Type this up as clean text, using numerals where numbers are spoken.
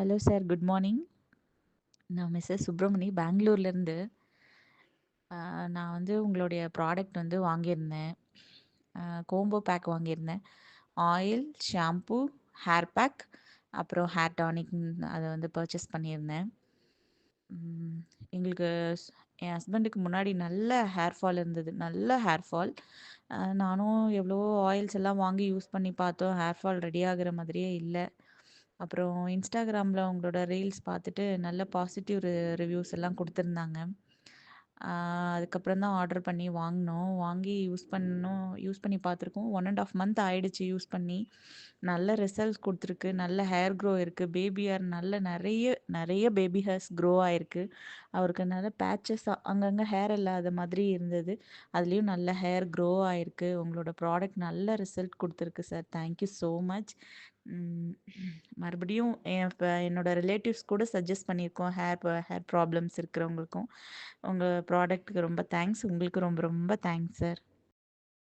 Hello sir, good morning. நான் Mrs Subramani பெங்களூர்லேருந்து. நான் வந்து உங்களுடைய ப்ராடக்ட் வந்து வாங்கியிருந்தேன். கோம்போ பேக் வாங்கியிருந்தேன். ஆயில், ஷாம்பு, ஹேர் பேக், அப்புறம் ஹேர் டானிக் அதை வந்து பர்ச்சேஸ் பண்ணியிருந்தேன். ம், எங்களுக்கு என் ஹஸ்பண்டுக்கு முன்னாடி நல்ல ஹேர் ஃபால் இருந்தது, நல்ல ஹேர் ஃபால். நானும் எவ்வளவோ ஆயில்ஸ் எல்லாம் வாங்கி யூஸ் பண்ணி பார்த்தோம், ஹேர் ஃபால் ரெடி ஆகுற மாதிரியே இல்லை. அப்புறம் இன்ஸ்டாகிராமில் உங்களோட ரீல்ஸ் பார்த்துட்டு நல்ல பாசிட்டிவ் ரிவ்யூஸ் எல்லாம் கொடுத்துருந்தாங்க. அதுக்கப்புறம் தான் ஆர்டர் பண்ணி வாங்கினோம். வாங்கி யூஸ் பண்ணி பார்த்துருக்கோம். 1.5 மந்த் ஆயிடுச்சு யூஸ் பண்ணி. நல்ல ரிசல்ட்ஸ் கொடுத்துருக்கு. நல்ல ஹேர் க்ரோ இருக்குது. பேபி ஹேர் நல்ல நிறைய நிறைய பேபி ஹேர்ஸ் க்ரோ ஆயிருக்கு. அவருக்கு நல்ல பேச்சஸ் அங்கங்கே ஹேர் இல்லாத மாதிரி இருந்தது. அதுலேயும் நல்ல ஹேர் க்ரோ ஆயிருக்கு. உங்களோட ப்ராடக்ட் நல்ல ரிசல்ட் கொடுத்துருக்கு சார். Thank you so much. மறுபடியும் என்னோட ரிலேட்டிவ்ஸ் கூட சஜஸ்ட் பண்ணியிருக்கோம், ஹேர் ப்ராப்ளம்ஸ் இருக்கிறவங்களுக்கும். உங்கள் ப்ராடக்ட்டுக்கு ரொம்ப தேங்க்ஸ். உங்களுக்கு ரொம்ப ரொம்ப தேங்க்ஸ் சார்.